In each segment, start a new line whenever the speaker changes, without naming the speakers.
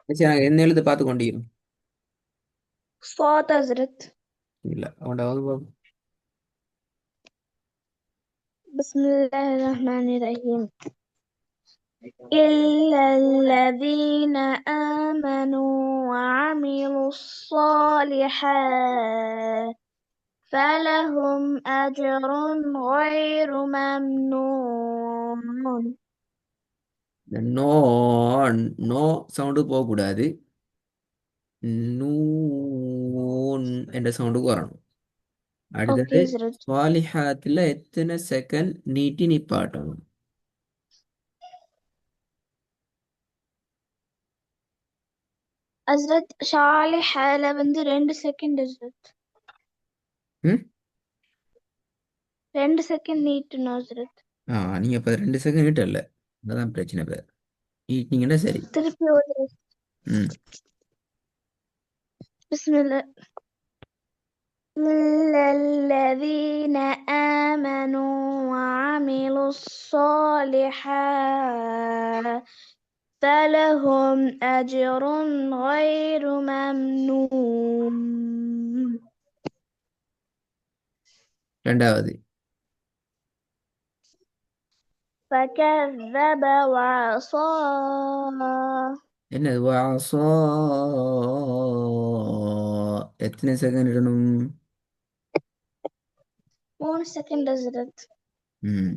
சரி நாங்கள் என்ன எழுத்து பார்த்து கொண்டிருக்கோம்.
صاد أزرد.
இல்லை அவன்கிட்ட வகுப்பு.
بسم الله الرحمن الرحيم. إلا الذين آمنوا وعملوا الصالحات فلهم أجر غير ممنون.
இந்த நோ நோ சவுண்டு போகக்கூடாது. நூன் என்ற சவுண்டுக்கு வரணும். அடுத்தது
أوكي أزرد.
ஸ்வாலிஹாத்தில் எத்தனை செகண்ட் நீட்டி நிப்பாட்டணும்?
أزرد شعلي حالة بند 2 سكند أزرد.
ம்
2 سكند நீட்டணும் أزرد.
நீங்கள் இப்போ 2 செகண்ட் நீட்டல. அதான் பிரச்சனை இப்போ. நீட்டினீங்கன்னா சரி.
திருப்பி ஒரு
ம்
بسم الله. إلا الذين آمنوا وعملوا الصالحات فلهم أجر غير ممنون.
ரெண்டாவது
فكذب وعصى.
என்னது வாசோ? எத்தனை செகண்ட் இடணும்?
3 سكند أزرد.
ம்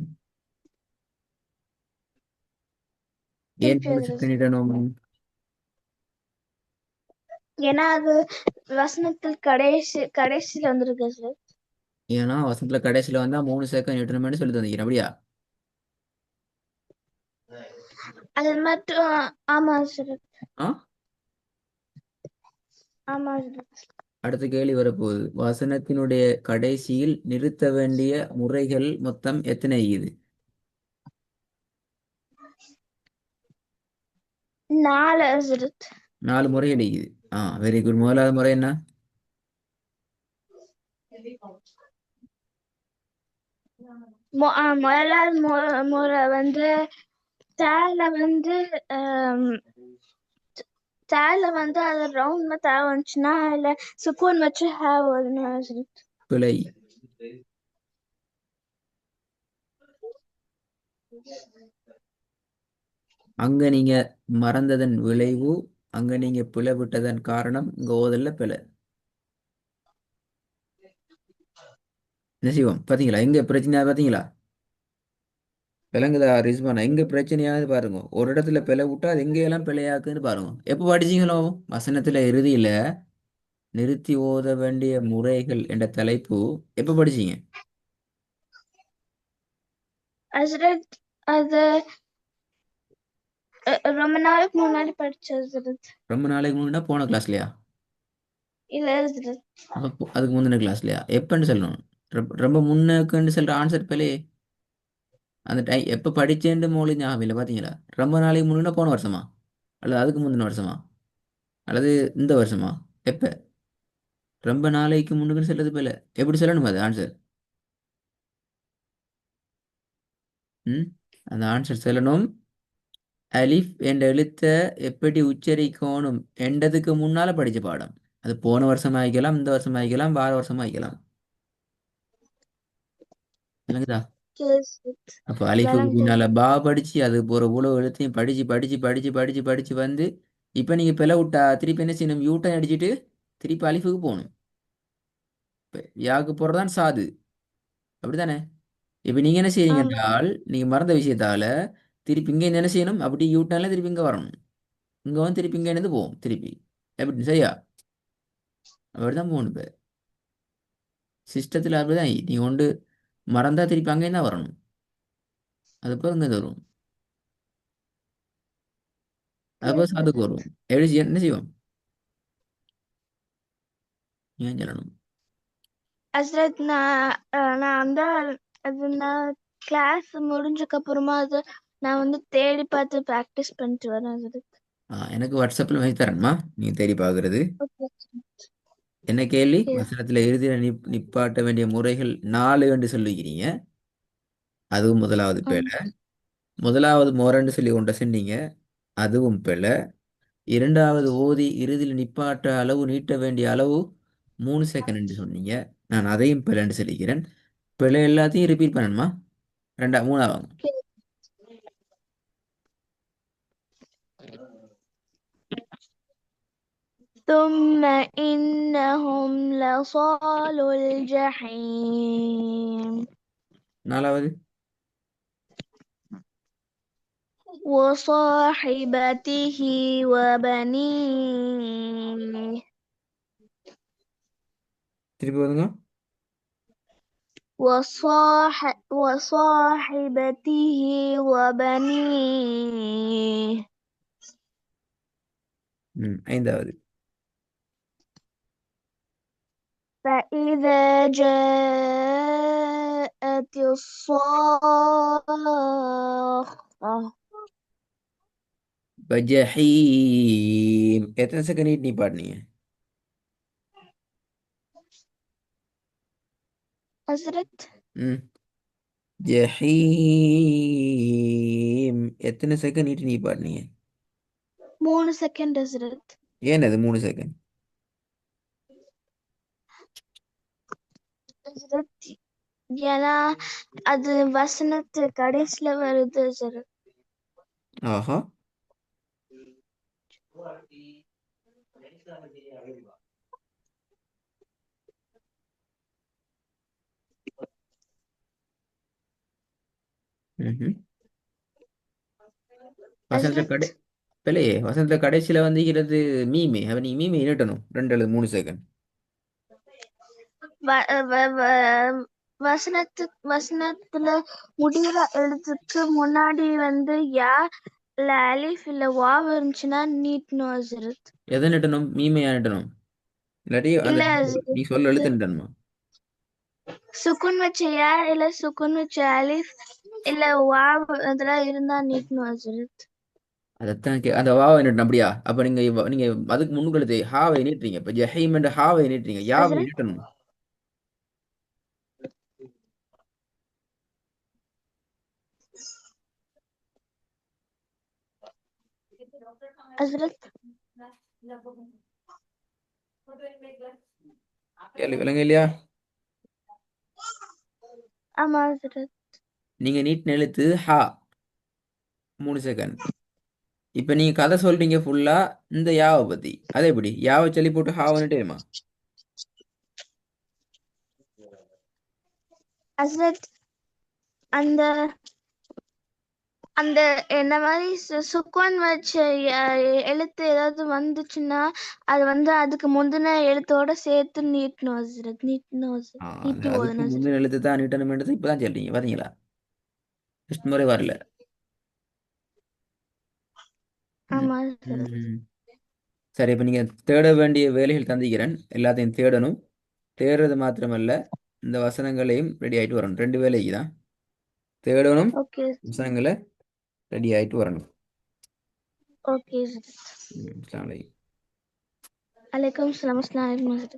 ஏன்
திருப்பி
3 செகண்ட்
أزرد.
இடணும்?
ஏன்னா அது வசனத்தில் கடைசியில் வந்திருக்கு சார்.
ஏன்னா வசனத்தில் கடைசியில் வந்தால் 3 செகண்ட் இடணும்னு சொல்லி தந்தீங்க அப்படியா?
அது மட்டும் ஆமா சார்.
ஆ
ஆமா சார்.
அடுத்த கேள்வி வரப்போகுது. வசனத்தினுடைய கடைசியில் நிறுத்த வேண்டிய முறைகள் மொத்தம் எத்தனை இது?
4 சார்.
4 முறை அடிக்குது. Very good. முதலாவது முறை என்ன?
முதலாவது முறை வந்து தேல வந்து ஆம், தேல வந்து அது ரவுண்ட் தே வந்துச்சுன்னா இல்ல சுக்கூன் வச்சு ஹேவ் வரணும் சார்.
பிழை. அங்க நீங்க மறந்ததன் விளைவு, அங்க நீங்க பிழை விட்டதன் காரணம், இங்க ஓதல்ல பிழை. என்ன செய்வோம் பாத்தீங்களா? எங்க பிரச்சனை பாத்தீங்களா? விளங்குதா ரிஸ்வானா? எங்க பிரச்சனையாவது பாருங்க. ஒரு இடத்துல பிழை விட்டா அது எங்கெல்லாம் பிழையாக்குன்னு பாருங்க. எப்போ படிச்சீங்களோ? வசனத்துல இறுதியில நிறுத்தி ஓத வேண்டிய முறைகள் என்ற தலைப்பு எப்ப படிச்சீங்க?
ஹஸ்ரத் அது ரொம்ப நாளுக்கு முன்னாடி படிச்சது ஹஸ்ரத்.
ரொம்ப நாளைக்கு முன்னாடி போன கிளாஸ்லயா?
இல்ல ஹஸ்ரத்.
அப்போ அதுக்கு முந்தின கிளாஸ்லயா? எப்பன்னு சொல்லணும். ரொம்ப முன்னுக்குன்னு சொல்ற ஆன்சர் பிழை. அந்த டைம் எப்போ படிச்சேன்னு மொழி ஞாபகம் இல்லை பாத்தீங்களா? ரொம்ப நாளைக்கு முன்னாடி போன வருஷமா, அல்லது அதுக்கு முந்தின வருஷமா, அல்லது இந்த வருஷமா? எப்ப? ரொம்ப நாளைக்கு முன்னுக்குன்னு சொல்றது பிழை. எப்படி சொல்லணும் அது ஆன்சர்? ம் அந்த ஆன்சர் சொல்லணும். அலிஃப் என்ற எழுத்தை எப்படி உச்சரிக்கணும் என்றதுக்கு முன்னால படிச்ச பாடம். அது போன வருஷம் ஆகிக்கலாம், இந்த வருஷம் ஆகிக்கலாம், வார வருஷமா ஆகிக்கலாம். விளங்குதா?
ஹஸ்ரத்
அப்போ அலிஃபுக்கு
விளங்குது.
பின்னால பா படிச்சு அது போற இவ்வளவு எழுத்தையும் படிச்சு படிச்சு படிச்சு படிச்சு படிச்சு வந்து இப்போ நீங்க பிழை விட்டா திருப்பி என்ன செய்யணும்? யூட்டன் அடிச்சுட்டு திருப்பி அலிஃபுக்கு போகணும். இப்ப யாக்கு போறதான் சாது. அப்படித்தானே? இப்போ நீங்க என்ன செய்றீங்க
ஆமா
என்றால், நீங்க மறந்த விஷயத்தால திருப்பி இங்க இருந்து என்ன செய்யணும்? அப்படி யூட்டர்ன்ல திருப்பி இங்க வரணும். இங்க வந்து திருப்பி இங்க இருந்து போகும் திருப்பி. எப்படி சரியா? அப்படிதான் போகணும். இப்போ சிஸ்டத்தில் அப்படிதான். நீங்க கொண்டு மறந்தா திருப்பி அங்கே தான் வரணும். அது போல இங்க வரும். அது போல சாதுக்கு வரும். எப்படி என்ன செய்வோம்? ஏன் சொல்லணும்?
ஹஸ்ரத் நான் வந்து அது நான் கிளாஸ் முடிஞ்சதுக்கு அப்புறமா அது நான் வந்து தேடி பார்த்து ப்ராக்டிஸ் பண்ணிட்டு வரேன் ஹஸ்ரத்.
எனக்கு வாட்ஸ்அப்பில் மெசேஜ் தரணுமா நீங்க தேடி பார்க்கறது?
ஓகே.
என்ன கேள்வி?
ஓகே.
வசனத்தில் இறுதியில் நிப்பாட்ட வேண்டிய முறைகள் 4 என்று சொல்லிக்கிறீங்க. அதுவும் முதலாவது
ஆமா.
பேர். முதலாவது மோரன்னு சொல்லி ஒன்றை சொன்னீங்க. அதுவும் பிழை. இரண்டாவது ஓதி இறுதியில் நிப்பாட்ட அளவு நீட்ட வேண்டிய அளவு 3 செகண்ட் என்று சொன்னீங்க. நான் அதையும் பிழைன்னு சொல்லிக்கிறேன். பிழை எல்லாத்தையும் ரிப்பீட் பண்ணணுமா? மூணாவது.
ثم إنهم لصالوا الجحيم
நாலாவது.
وصاحبته وبنيه
திருப்பி வருங்க.
وصاحبته وبنيه
ஐந்தாவது.
فإذا جاءت الصاخة
ஜஹீம் எத்தனை செகண்ட் நீட் நிப்பாட்டினீங்க?
أزرت
ம் ஜஹீம் எத்தனை செகண்ட் நீட் நிப்பாட்டினீங்க?
3 செகண்ட் أزرت
ஏன் அது 3 செகண்ட்?
أزرت ஏன்னா அது வசனத்து கடைசில வருது أزرت.
ஆஹா. ம்ஹும். வசந்த கடை
أزرت
பிள்ளையே வசந்த கடைசியில வந்துக்கிறது மீமே. அப்ப நீ மீமே நீட்டணும் 2 அல்லது 3 செகண்ட்.
வசனத்துல முடிகிற எழுத்துக்கு முன்னாடி வந்து யா இல்ல அலிஃப் இல்ல வாவ் இருந்துச்சுன்னா நீட்டணும் أزرت.
எதை நீட்டணும்? மீமையா நீட்டணும்? இல்லாட்டி அந்த
இல்ல
நீ சொல்ல
أزرت.
எழுத்து நீட்டணுமா?
சுக்குன் வச்ச யா இல்ல சுக்குன் வச்ச அலிஃப் இல்ல வாவ் அதெல்லாம் இருந்தா நீட்டணும் أزرت.
அதைத்தான் அந்த வாவை நீட்டணும். அப்படியா? அப்ப நீங்க அதுக்கு முன்னுக்கு எழுத்து ஹாவை நீட்டுறீங்க. இப்ப ஜஹீம் என்ற ஹாவை நீட்டுறீங்க. யாவை
أزرت
நீட்டணும்.
أزرت
கேள்வி விளங்க இல்லையா?
ஆமா أزرت.
நீங்க நீட்டின எழுத்து ஹா. 3 செகண்ட். இப்ப நீங்க கதை சொல்றீங்க ஃபுல்லா இந்த யாவை பத்தி. அதே எப்படி யாவை சொல்லி போட்டு ஹாவை நீட்டுமா?
أزرت அந்த அந்த என்ன மாதிரி சுக்குன் வச்ச எழுத்து ஏதாவது வந்துச்சுன்னா அது வந்து அதுக்கு முந்தின எழுத்தோட சேர்த்து நீட்டணும் أزرت. நீட்டணும்
ஆ,
أزرت. நீட்டி
அதுக்கு
ஓதணும் أزرت.
முந்தின எழுத்து தான் நீட்டணும்ன்றது இப்பதான் சொல்றீங்க. பாத்தீங்களா? ஃபர்ஸ்ட் முறை வரல. ம்.
ஆமா أزرت.
ம். சரி, இப்ப நீங்க தேட வேண்டிய வேலைகள் தந்திக்கிறேன். எல்லாத்தையும் தேடணும். தேடுறது மாத்திரமல்ல, இந்த வசனங்களையும் ரெடி ஆயிட்டு வரணும். 2 வேலைக்கு தான். தேடணும்,
ஓகே
வசனங்களை ரெடி ஆயிட்டு வரணும்.
ஓகே أزرت.
அஸ்ஸலாமு அலைக்கும்.
عليكم السلام. السلام عليكم أزرت.